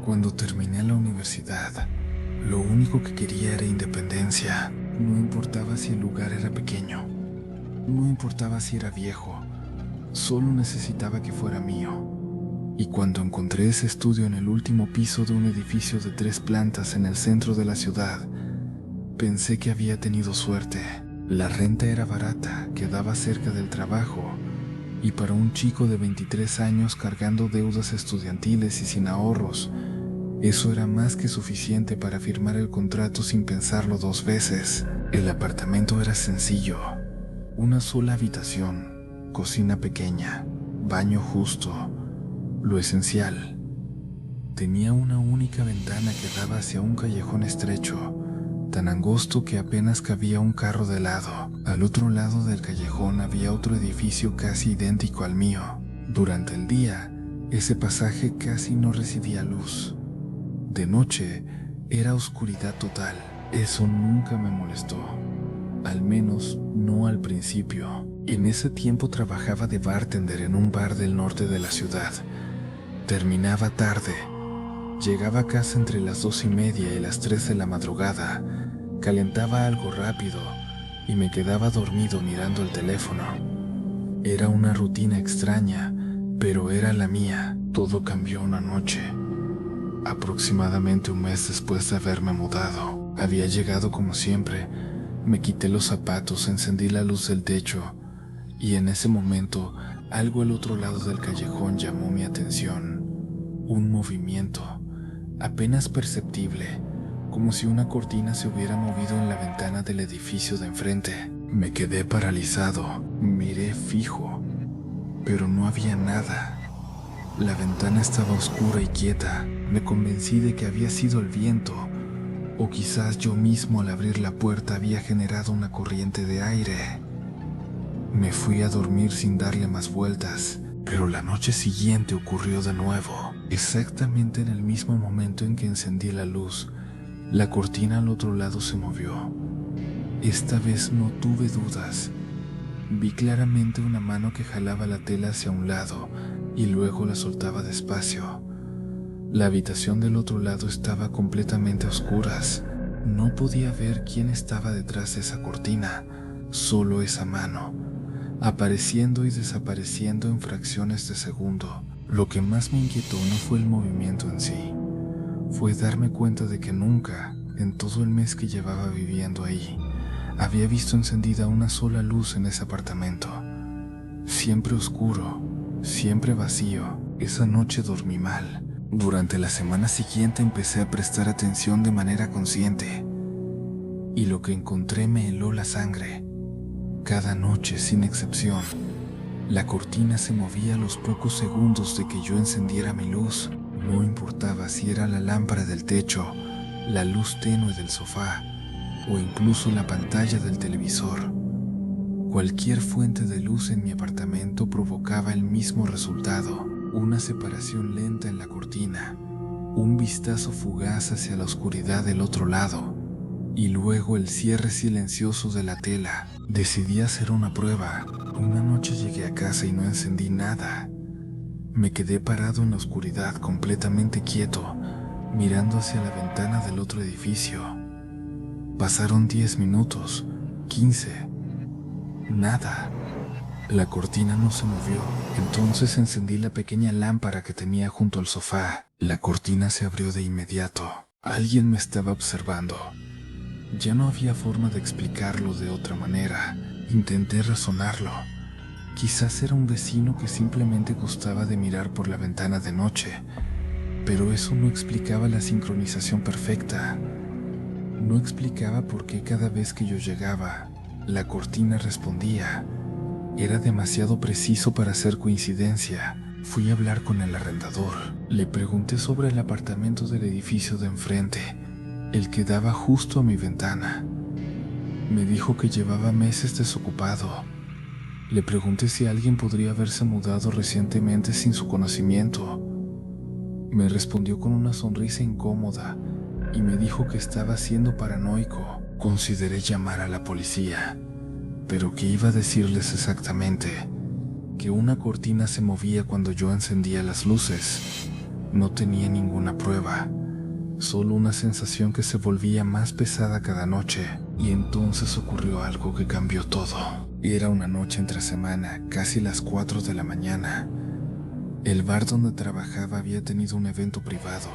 Cuando terminé la universidad, lo único que quería era independencia. No importaba si el lugar era pequeño, no importaba si era viejo, solo necesitaba que fuera mío. Y cuando encontré ese estudio en el último piso de un edificio de 3 plantas en el centro de la ciudad, pensé que había tenido suerte. La renta era barata, quedaba cerca del trabajo, y para un chico de 23 años cargando deudas estudiantiles y sin ahorros, eso era más que suficiente para firmar el contrato sin pensarlo 2 veces. El apartamento era sencillo, una sola habitación, cocina pequeña, baño justo, lo esencial. Tenía una única ventana que daba hacia un callejón estrecho, tan angosto que apenas cabía un carro de lado. Al otro lado del callejón había otro edificio casi idéntico al mío. Durante el día, ese pasaje casi no recibía luz. De noche, era oscuridad total. Eso nunca me molestó, al menos no al principio. En ese tiempo trabajaba de bartender en un bar del norte de la ciudad. Terminaba tarde. Llegaba a casa entre las 2:30 y las 3 de la madrugada, calentaba algo rápido y me quedaba dormido mirando el teléfono. Era una rutina extraña, pero era la mía. Todo cambió una noche. Aproximadamente un mes después de haberme mudado, había llegado como siempre, me quité los zapatos, encendí la luz del techo y en ese momento algo al otro lado del callejón llamó mi atención. Un movimiento, apenas perceptible, como si una cortina se hubiera movido en la ventana del edificio de enfrente. Me quedé paralizado, miré fijo, pero no había nada. La ventana estaba oscura y quieta. Me convencí de que había sido el viento, o quizás yo mismo al abrir la puerta había generado una corriente de aire. Me fui a dormir sin darle más vueltas, pero la noche siguiente ocurrió de nuevo. Exactamente en el mismo momento en que encendí la luz, la cortina al otro lado se movió. Esta vez no tuve dudas. Vi claramente una mano que jalaba la tela hacia un lado y luego la soltaba despacio. La habitación del otro lado estaba completamente a oscuras. No podía ver quién estaba detrás de esa cortina, solo esa mano, apareciendo y desapareciendo en fracciones de segundo. Lo que más me inquietó no fue el movimiento en sí, fue darme cuenta de que nunca, en todo el mes que llevaba viviendo ahí, había visto encendida una sola luz en ese apartamento. Siempre oscuro, siempre vacío. Esa noche dormí mal. Durante la semana siguiente empecé a prestar atención de manera consciente, y lo que encontré me heló la sangre. Cada noche, sin excepción, la cortina se movía a los pocos segundos de que yo encendiera mi luz. No importaba si era la lámpara del techo, la luz tenue del sofá o incluso la pantalla del televisor. Cualquier fuente de luz en mi apartamento provocaba el mismo resultado: una separación lenta en la cortina, un vistazo fugaz hacia la oscuridad del otro lado, y luego el cierre silencioso de la tela. Decidí hacer una prueba. Una noche llegué a casa y no encendí nada. Me quedé parado en la oscuridad, completamente quieto, mirando hacia la ventana del otro edificio. Pasaron 10 minutos, 15. Nada. La cortina no se movió. Entonces encendí la pequeña lámpara que tenía junto al sofá. La cortina se abrió de inmediato. Alguien me estaba observando. Ya no había forma de explicarlo de otra manera. Intenté razonarlo. Quizás era un vecino que simplemente gustaba de mirar por la ventana de noche, pero eso no explicaba la sincronización perfecta. No explicaba por qué cada vez que yo llegaba, la cortina respondía. Era demasiado preciso para ser coincidencia. Fui a hablar con el arrendador. Le pregunté sobre el apartamento del edificio de enfrente, el que daba justo a mi ventana. Me dijo que llevaba meses desocupado. Le pregunté si alguien podría haberse mudado recientemente sin su conocimiento. Me respondió con una sonrisa incómoda y me dijo que estaba siendo paranoico. Consideré llamar a la policía, pero ¿qué iba a decirles exactamente? ¿Que una cortina se movía cuando yo encendía las luces? No tenía ninguna prueba, solo una sensación que se volvía más pesada cada noche, y entonces ocurrió algo que cambió todo. Era una noche entre semana, casi las 4 de la mañana. El bar donde trabajaba había tenido un evento privado,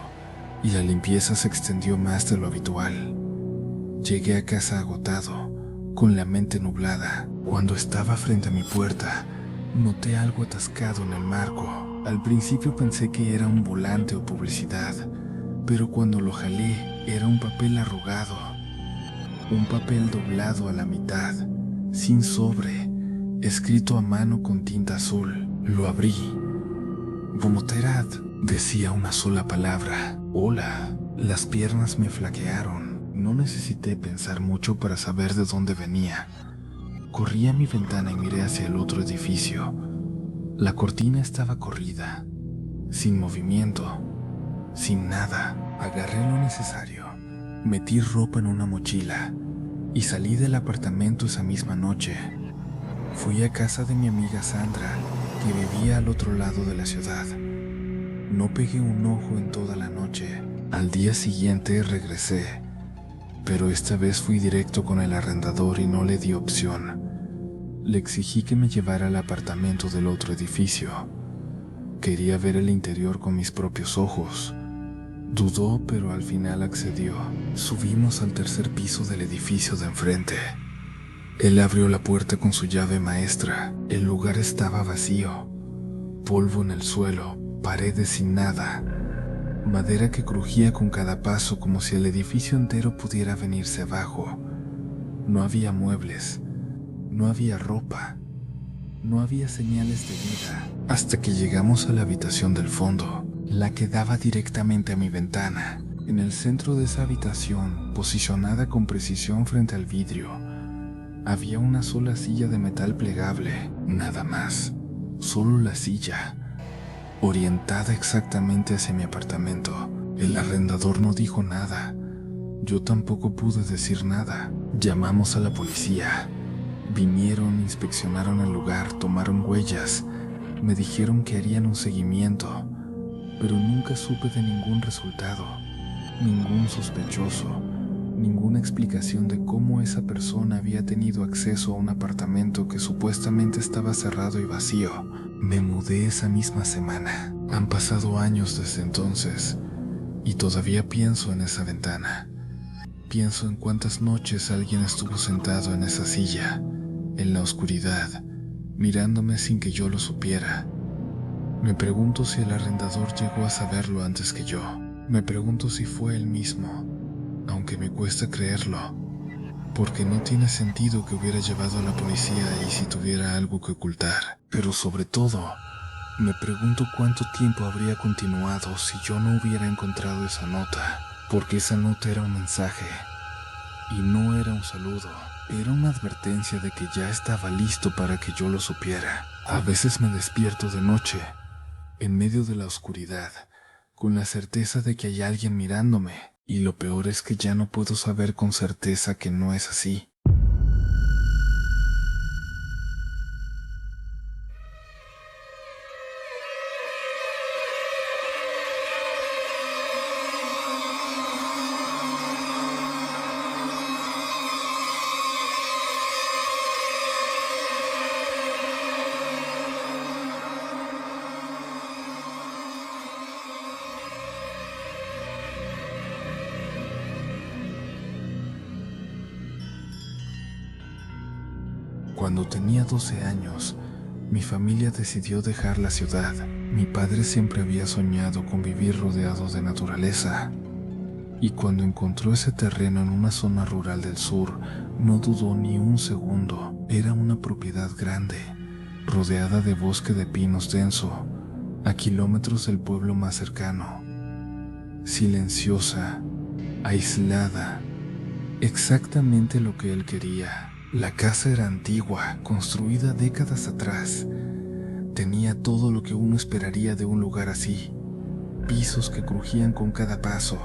y la limpieza se extendió más de lo habitual. Llegué a casa agotado, con la mente nublada. Cuando estaba frente a mi puerta, noté algo atascado en el marco. Al principio pensé que era un volante o publicidad, pero cuando lo jalé era un papel arrugado, un papel doblado a la mitad, sin sobre, escrito a mano con tinta azul. Lo abrí. Vomoterad, decía una sola palabra. Hola. Las piernas me flaquearon. No necesité pensar mucho para saber de dónde venía. Corrí a mi ventana y miré hacia el otro edificio. La cortina estaba corrida, sin movimiento, sin nada. Agarré lo necesario, metí ropa en una mochila y salí del apartamento esa misma noche. Fui a casa de mi amiga Sandra, que vivía al otro lado de la ciudad. No pegué un ojo en toda la noche. Al día siguiente regresé, pero esta vez fui directo con el arrendador y no le di opción. Le exigí que me llevara al apartamento del otro edificio. Quería ver el interior con mis propios ojos. Dudó, pero al final accedió. Subimos al tercer piso del edificio de enfrente. Él abrió la puerta con su llave maestra. El lugar estaba vacío. Polvo en el suelo, paredes sin nada. Madera que crujía con cada paso como si el edificio entero pudiera venirse abajo. No había muebles, no había ropa, no había señales de vida. Hasta que llegamos a la habitación del fondo, la que daba directamente a mi ventana. En el centro de esa habitación, posicionada con precisión frente al vidrio, había una sola silla de metal plegable, nada más. Solo la silla, orientada exactamente hacia mi apartamento. El arrendador no dijo nada. Yo tampoco pude decir nada. Llamamos a la policía. Vinieron, inspeccionaron el lugar, tomaron huellas. Me dijeron que harían un seguimiento, pero nunca supe de ningún resultado, ningún sospechoso, ninguna explicación de cómo esa persona había tenido acceso a un apartamento que supuestamente estaba cerrado y vacío. Me mudé esa misma semana. Han pasado años desde entonces y todavía pienso en esa ventana. Pienso en cuántas noches alguien estuvo sentado en esa silla, en la oscuridad, mirándome sin que yo lo supiera. Me pregunto si el arrendador llegó a saberlo antes que yo. Me pregunto si fue él mismo, aunque me cuesta creerlo, porque no tiene sentido que hubiera llevado a la policía ahí si tuviera algo que ocultar. Pero sobre todo, me pregunto cuánto tiempo habría continuado si yo no hubiera encontrado esa nota, porque esa nota era un mensaje, y no era un saludo, era una advertencia de que ya estaba listo para que yo lo supiera. A veces me despierto de noche, en medio de la oscuridad, con la certeza de que hay alguien mirándome, y lo peor es que ya no puedo saber con certeza que no es así. Cuando tenía 12 años, mi familia decidió dejar la ciudad. Mi padre siempre había soñado con vivir rodeado de naturaleza, y cuando encontró ese terreno en una zona rural del sur, no dudó ni un segundo. Era una propiedad grande, rodeada de bosque de pinos denso, a kilómetros del pueblo más cercano. Silenciosa, aislada, exactamente lo que él quería. La casa era antigua, construida décadas atrás. Tenía todo lo que uno esperaría de un lugar así. Pisos que crujían con cada paso,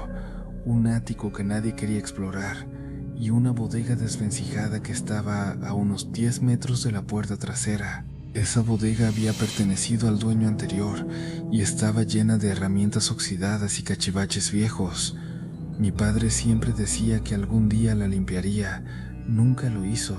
un ático que nadie quería explorar y una bodega desvencijada que estaba a unos 10 metros de la puerta trasera. Esa bodega había pertenecido al dueño anterior y estaba llena de herramientas oxidadas y cachivaches viejos. Mi padre siempre decía que algún día la limpiaría, nunca lo hizo,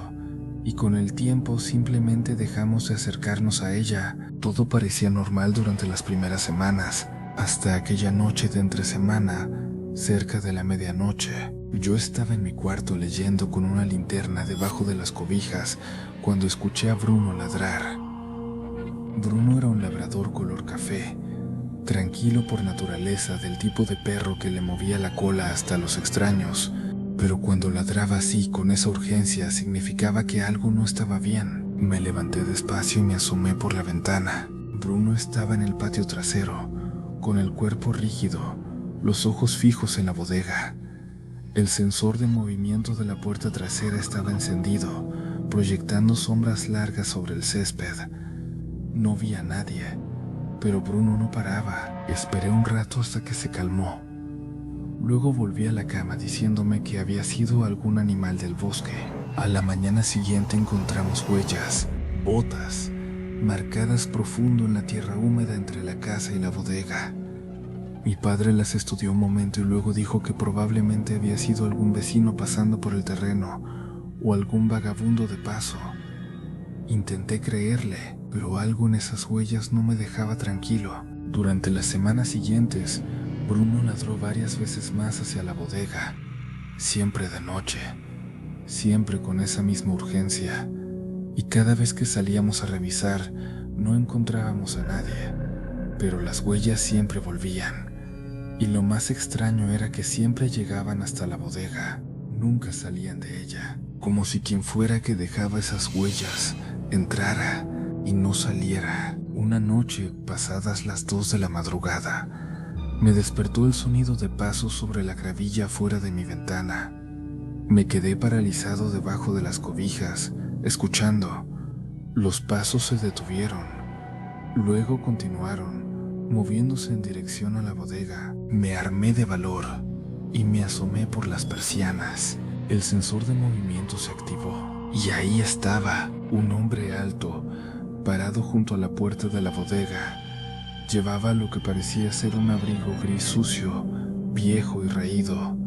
y con el tiempo simplemente dejamos de acercarnos a ella. Todo parecía normal durante las primeras semanas, hasta aquella noche de entre semana, cerca de la medianoche. Yo estaba en mi cuarto leyendo con una linterna debajo de las cobijas cuando escuché a Bruno ladrar. Bruno era un labrador color café, tranquilo por naturaleza, del tipo de perro que le movía la cola hasta los extraños, pero cuando ladraba así, con esa urgencia, significaba que algo no estaba bien. Me levanté despacio y me asomé por la ventana. Bruno estaba en el patio trasero, con el cuerpo rígido, los ojos fijos en la bodega. El sensor de movimiento de la puerta trasera estaba encendido, proyectando sombras largas sobre el césped. No vi a nadie, pero Bruno no paraba. Esperé un rato hasta que se calmó. Luego volví a la cama diciéndome que había sido algún animal del bosque. A la mañana siguiente encontramos huellas, botas, marcadas profundo en la tierra húmeda entre la casa y la bodega. Mi padre las estudió un momento y luego dijo que probablemente había sido algún vecino pasando por el terreno o algún vagabundo de paso. Intenté creerle, pero algo en esas huellas no me dejaba tranquilo. Durante las semanas siguientes, Bruno ladró varias veces más hacia la bodega, siempre de noche, siempre con esa misma urgencia, y cada vez que salíamos a revisar no encontrábamos a nadie, pero las huellas siempre volvían, y lo más extraño era que siempre llegaban hasta la bodega, nunca salían de ella, como si quien fuera que dejaba esas huellas entrara y no saliera. Una noche, pasadas las 2 de la madrugada, me despertó el sonido de pasos sobre la gravilla fuera de mi ventana. Me quedé paralizado debajo de las cobijas, escuchando. Los pasos se detuvieron, luego continuaron, moviéndose en dirección a la bodega. Me armé de valor y me asomé por las persianas. El sensor de movimiento se activó y ahí estaba un hombre alto, parado junto a la puerta de la bodega. Llevaba lo que parecía ser un abrigo gris sucio, viejo y raído.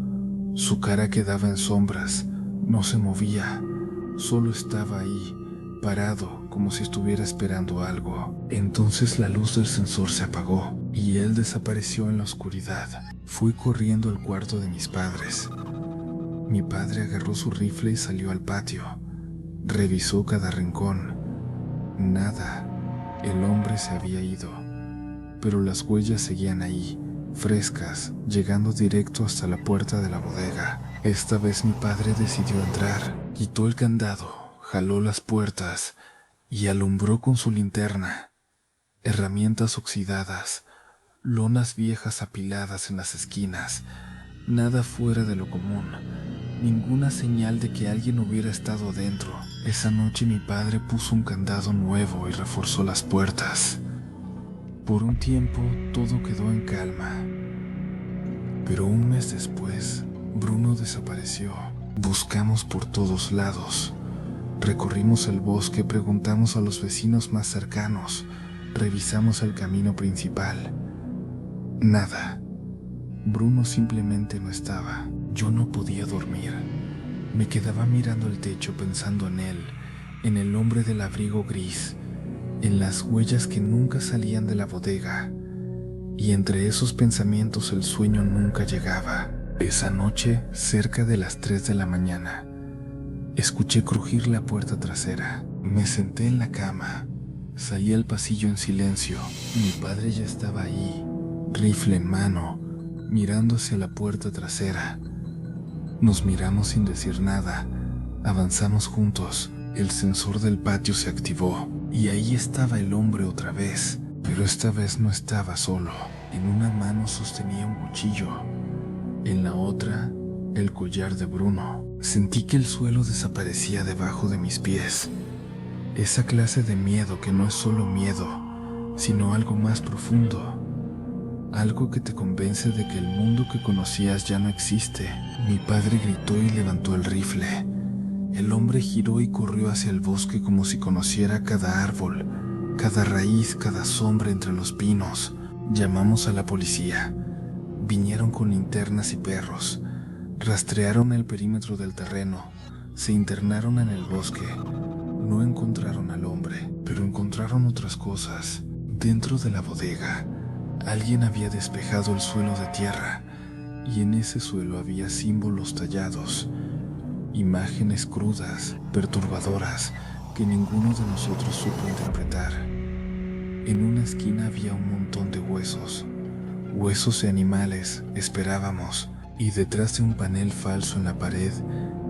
Su cara quedaba en sombras, no se movía, solo estaba ahí, parado, como si estuviera esperando algo. Entonces la luz del sensor se apagó y él desapareció en la oscuridad. Fui corriendo al cuarto de mis padres. Mi padre agarró su rifle y salió al patio. Revisó cada rincón. Nada. El hombre se había ido, pero las huellas seguían ahí, frescas, llegando directo hasta la puerta de la bodega. Esta vez mi padre decidió entrar, quitó el candado, jaló las puertas y alumbró con su linterna. Herramientas oxidadas, lonas viejas apiladas en las esquinas, nada fuera de lo común, ninguna señal de que alguien hubiera estado dentro. Esa noche mi padre puso un candado nuevo y reforzó las puertas. Por un tiempo todo quedó en calma, pero un mes después, Bruno desapareció. Buscamos por todos lados. Recorrimos el bosque, preguntamos a los vecinos más cercanos, revisamos el camino principal. Nada. Bruno simplemente no estaba. Yo no podía dormir. Me quedaba mirando el techo pensando en él, en el hombre del abrigo gris, en las huellas que nunca salían de la bodega, y entre esos pensamientos el sueño nunca llegaba. Esa noche, cerca de las 3 de la mañana, escuché crujir la puerta trasera. Me senté en la cama, salí al pasillo en silencio. Mi padre ya estaba ahí, rifle en mano, mirando hacia la puerta trasera. Nos miramos sin decir nada, avanzamos juntos. El sensor del patio se activó y ahí estaba el hombre otra vez, pero esta vez no estaba solo. En una mano sostenía un cuchillo, en la otra el collar de Bruno. Sentí que el suelo desaparecía debajo de mis pies. Esa clase de miedo que no es solo miedo, sino algo más profundo. Algo que te convence de que el mundo que conocías ya no existe. Mi padre gritó y levantó el rifle. El hombre giró y corrió hacia el bosque como si conociera cada árbol, cada raíz, cada sombra entre los pinos. Llamamos a la policía. Vinieron con linternas y perros. Rastrearon el perímetro del terreno. Se internaron en el bosque. No encontraron al hombre, pero encontraron otras cosas. Dentro de la bodega, alguien había despejado el suelo de tierra, y en ese suelo había símbolos tallados, imágenes crudas, perturbadoras, que ninguno de nosotros supo interpretar. En una esquina había un montón de huesos de animales, esperábamos, y detrás de un panel falso en la pared,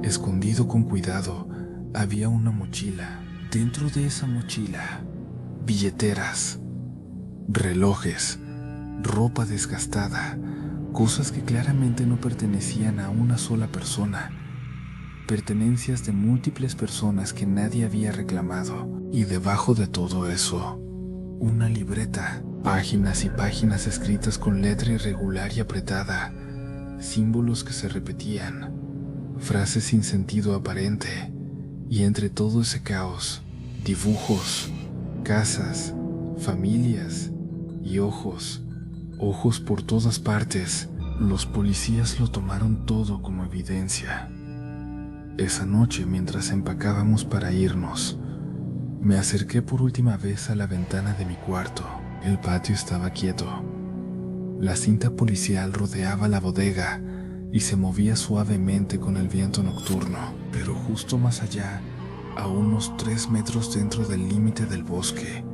escondido con cuidado, había una mochila. Dentro de esa mochila, billeteras, relojes, ropa desgastada, cosas que claramente no pertenecían a una sola persona, pertenencias de múltiples personas que nadie había reclamado. Y debajo de todo eso, una libreta, páginas y páginas escritas con letra irregular y apretada, símbolos que se repetían, frases sin sentido aparente, y entre todo ese caos, dibujos, casas, familias y ojos por todas partes. Los policías lo tomaron todo como evidencia. Esa noche, mientras empacábamos para irnos, me acerqué por última vez a la ventana de mi cuarto. El patio estaba quieto. La cinta policial rodeaba la bodega y se movía suavemente con el viento nocturno, pero justo más allá, a unos 3 metros dentro del límite del bosque,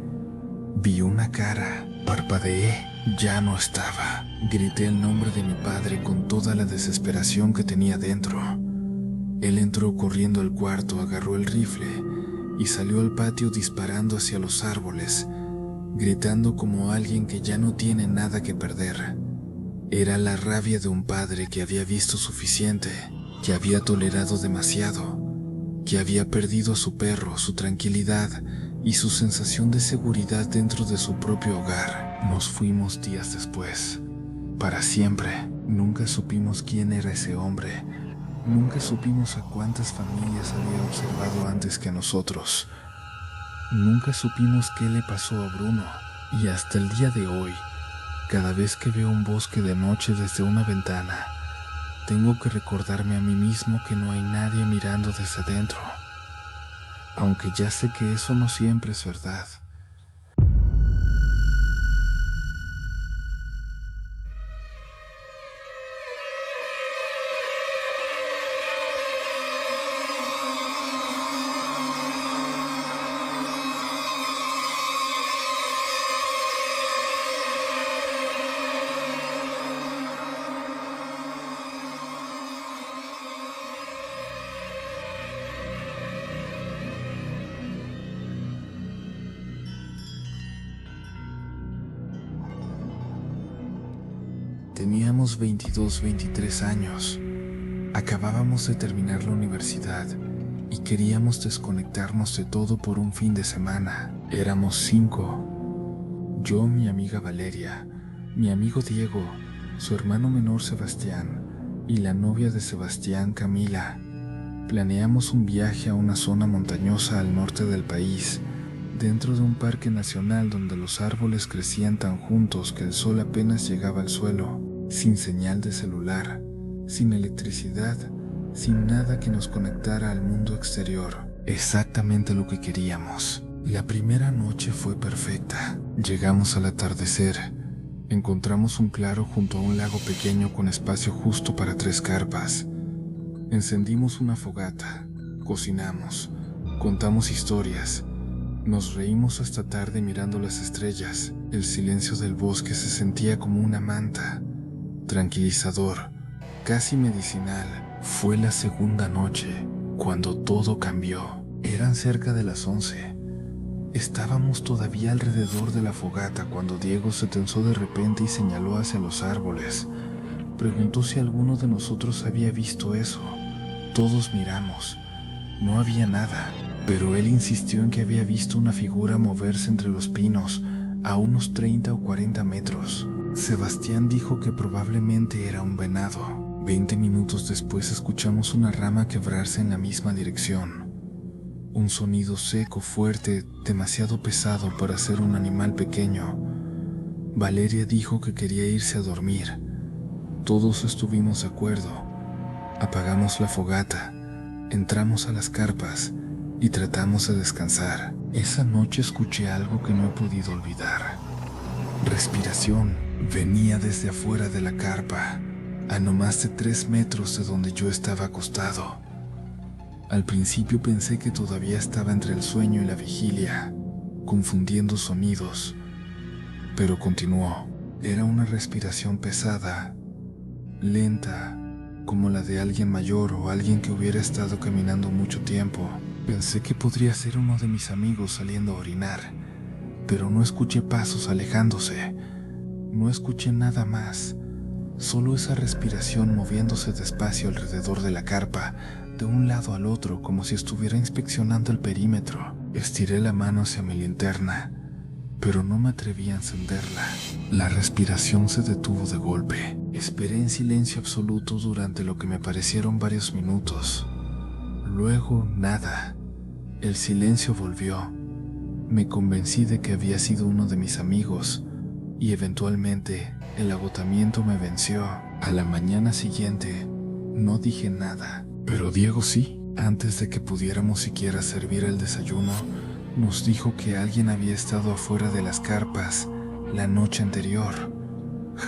vi una cara. Parpadeé. Ya no estaba. Grité el nombre de mi padre con toda la desesperación que tenía dentro. Él entró corriendo al cuarto, agarró el rifle y salió al patio disparando hacia los árboles, gritando como alguien que ya no tiene nada que perder. Era la rabia de un padre que había visto suficiente, que había tolerado demasiado, que había perdido a su perro, su tranquilidad y su sensación de seguridad dentro de su propio hogar. Nos fuimos días después, para siempre. Nunca supimos quién era ese hombre. Nunca supimos a cuántas familias había observado antes que a nosotros. Nunca supimos qué le pasó a Bruno. Y hasta el día de hoy, cada vez que veo un bosque de noche desde una ventana, tengo que recordarme a mí mismo que no hay nadie mirando desde adentro. Aunque ya sé que eso no siempre es verdad. Teníamos 22, 23 años. Acabábamos de terminar la universidad y queríamos desconectarnos de todo por un fin de semana. Éramos 5. Yo, mi amiga Valeria, mi amigo Diego, su hermano menor Sebastián y la novia de Sebastián, Camila. Planeamos un viaje a una zona montañosa al norte del país, dentro de un parque nacional donde los árboles crecían tan juntos que el sol apenas llegaba al suelo, sin señal de celular, sin electricidad, sin nada que nos conectara al mundo exterior. Exactamente lo que queríamos. La primera noche fue perfecta. Llegamos al atardecer. Encontramos un claro junto a un lago pequeño con espacio justo para 3 carpas. Encendimos una fogata, cocinamos, contamos historias. Nos reímos hasta tarde mirando las estrellas. El silencio del bosque se sentía como una manta, tranquilizador, casi medicinal. Fue la segunda noche, cuando todo cambió. Eran cerca de las 11. Estábamos todavía alrededor de la fogata cuando Diego se tensó de repente y señaló hacia los árboles. Preguntó si alguno de nosotros había visto eso. Todos miramos. No había nada. Pero él insistió en que había visto una figura moverse entre los pinos a unos 30 o 40 metros. Sebastián dijo que probablemente era un venado. 20 minutos después escuchamos una rama quebrarse en la misma dirección. Un sonido seco, fuerte, demasiado pesado para ser un animal pequeño. Valeria dijo que quería irse a dormir. Todos estuvimos de acuerdo. Apagamos la fogata, entramos a las carpas y tratamos de descansar. Esa noche escuché algo que no he podido olvidar. Respiración venía desde afuera de la carpa, a no más de 3 metros de donde yo estaba acostado. Al principio pensé que todavía estaba entre el sueño y la vigilia, confundiendo sonidos, pero continuó. Era una respiración pesada, lenta, como la de alguien mayor o alguien que hubiera estado caminando mucho tiempo. Pensé que podría ser uno de mis amigos saliendo a orinar, pero no escuché pasos alejándose. No escuché nada más, solo esa respiración moviéndose despacio alrededor de la carpa, de un lado al otro, como si estuviera inspeccionando el perímetro. Estiré la mano hacia mi linterna, pero no me atreví a encenderla. La respiración se detuvo de golpe. Esperé en silencio absoluto durante lo que me parecieron varios minutos. Luego, nada. El silencio volvió. Me convencí de que había sido uno de mis amigos, y eventualmente el agotamiento me venció. A la mañana siguiente, no dije nada, pero Diego sí. Antes de que pudiéramos siquiera servir el desayuno, nos dijo que alguien había estado afuera de las carpas la noche anterior.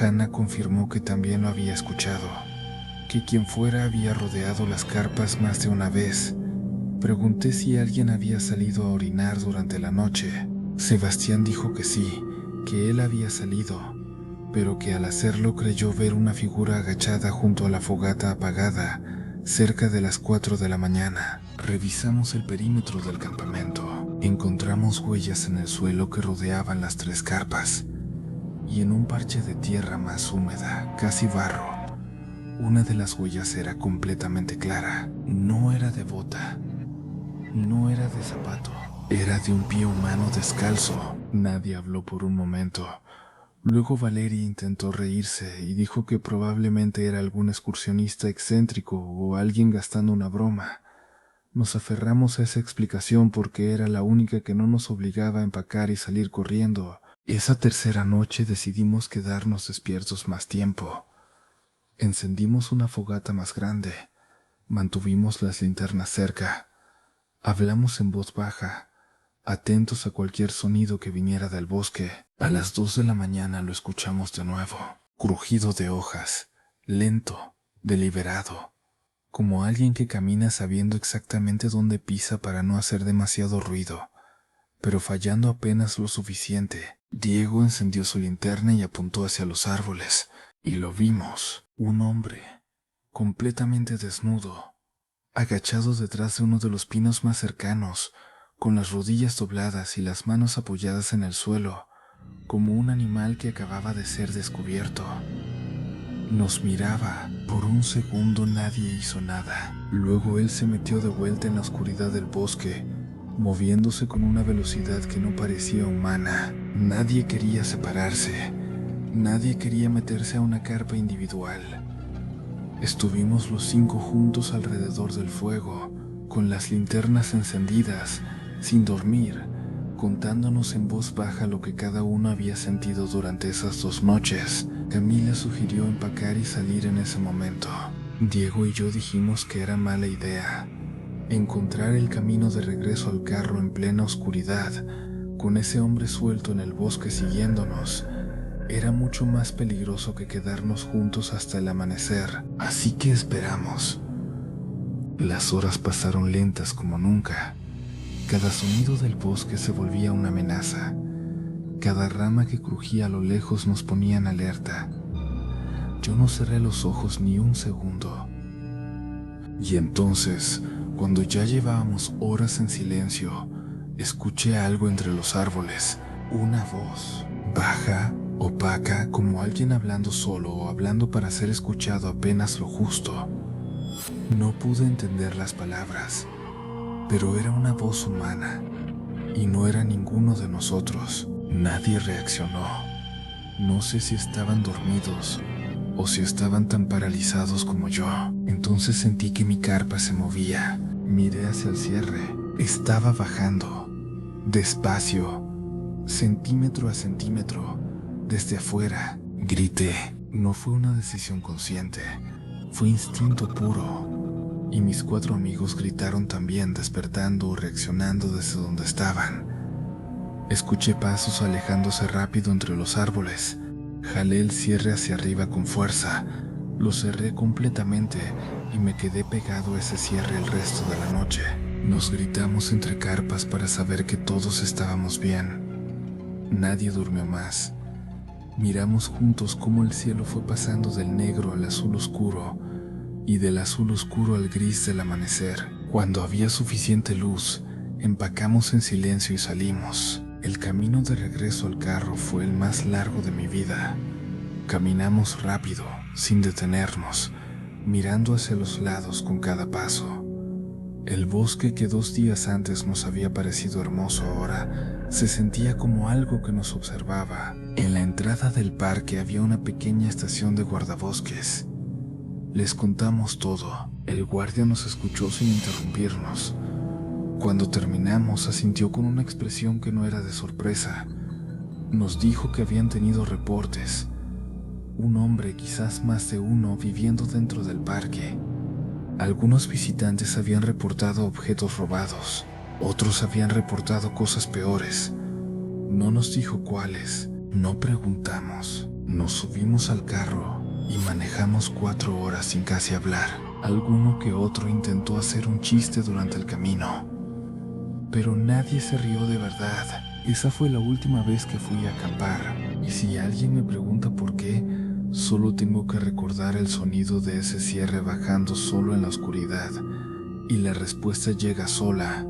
Hannah confirmó que también lo había escuchado, que quien fuera había rodeado las carpas más de una vez. Pregunté si alguien había salido a orinar durante la noche. Sebastián dijo que sí, que él había salido, pero que al hacerlo creyó ver una figura agachada junto a la fogata apagada, cerca de las 4 de la mañana. Revisamos el perímetro del campamento. Encontramos huellas en el suelo que rodeaban las 3 carpas, y en un parche de tierra más húmeda, casi barro. Una de las huellas era completamente clara. No era de bota, no era de zapato, era de un pie humano descalzo. Nadie habló por un momento. Luego Valeria intentó reírse y dijo que probablemente era algún excursionista excéntrico o alguien gastando una broma. Nos aferramos a esa explicación porque era la única que no nos obligaba a empacar y salir corriendo. Esa tercera noche decidimos quedarnos despiertos más tiempo. Encendimos una fogata más grande, mantuvimos las linternas cerca, hablamos en voz baja, atentos a cualquier sonido que viniera del bosque. A las 2 de la mañana lo escuchamos de nuevo, crujido de hojas, lento, deliberado, como alguien que camina sabiendo exactamente dónde pisa para no hacer demasiado ruido, pero fallando apenas lo suficiente. Diego encendió su linterna y apuntó hacia los árboles, y lo vimos, un hombre, completamente desnudo, agachado detrás de uno de los pinos más cercanos, con las rodillas dobladas y las manos apoyadas en el suelo, como un animal que acababa de ser descubierto. Nos miraba. Por un segundo nadie hizo nada. Luego él se metió de vuelta en la oscuridad del bosque, moviéndose con una velocidad que no parecía humana. Nadie quería separarse. Nadie quería meterse a una carpa individual. Estuvimos los 5 juntos alrededor del fuego, con las linternas encendidas, sin dormir, contándonos en voz baja lo que cada uno había sentido durante esas 2 noches. Camila sugirió empacar y salir en ese momento. Diego y yo dijimos que era mala idea. Encontrar el camino de regreso al carro en plena oscuridad, con ese hombre suelto en el bosque siguiéndonos, era mucho más peligroso que quedarnos juntos hasta el amanecer. Así que esperamos. Las horas pasaron lentas como nunca. Cada sonido del bosque se volvía una amenaza. Cada rama que crujía a lo lejos nos ponía en alerta. Yo no cerré los ojos ni un segundo. Y entonces, cuando ya llevábamos horas en silencio, escuché algo entre los árboles. Una voz, baja, opaca, como alguien hablando solo o hablando para ser escuchado apenas lo justo. No pude entender las palabras, pero era una voz humana, y no era ninguno de nosotros. Nadie reaccionó. No sé si estaban dormidos o si estaban tan paralizados como yo. Entonces sentí que mi carpa se movía. Miré hacia el cierre. Estaba bajando, despacio, centímetro a centímetro, desde afuera. Grité. No fue una decisión consciente, fue instinto puro. Y mis 4 amigos gritaron también, despertando o reaccionando desde donde estaban. Escuché pasos alejándose rápido entre los árboles. Jalé el cierre hacia arriba con fuerza. Lo cerré completamente y me quedé pegado a ese cierre el resto de la noche. Nos gritamos entre carpas para saber que todos estábamos bien. Nadie durmió más. Miramos juntos cómo el cielo fue pasando del negro al azul oscuro y del azul oscuro al gris del amanecer. Cuando había suficiente luz, empacamos en silencio y salimos. El camino de regreso al carro fue el más largo de mi vida. Caminamos rápido, sin detenernos, mirando hacia los lados con cada paso. El bosque que 2 días antes nos había parecido hermoso ahora se sentía como algo que nos observaba. En la entrada del parque había una pequeña estación de guardabosques. Les contamos todo. El guardia nos escuchó sin interrumpirnos. Cuando terminamos, asintió con una expresión que no era de sorpresa. Nos dijo que habían tenido reportes. Un hombre, quizás más de uno, viviendo dentro del parque. Algunos visitantes habían reportado objetos robados. Otros habían reportado cosas peores. No nos dijo cuáles. No preguntamos. Nos subimos al carro y manejamos 4 horas sin casi hablar. Alguno que otro intentó hacer un chiste durante el camino, pero nadie se rió de verdad. Esa fue la última vez que fui a acampar, y si alguien me pregunta por qué, solo tengo que recordar el sonido de ese cierre bajando solo en la oscuridad, y la respuesta llega sola.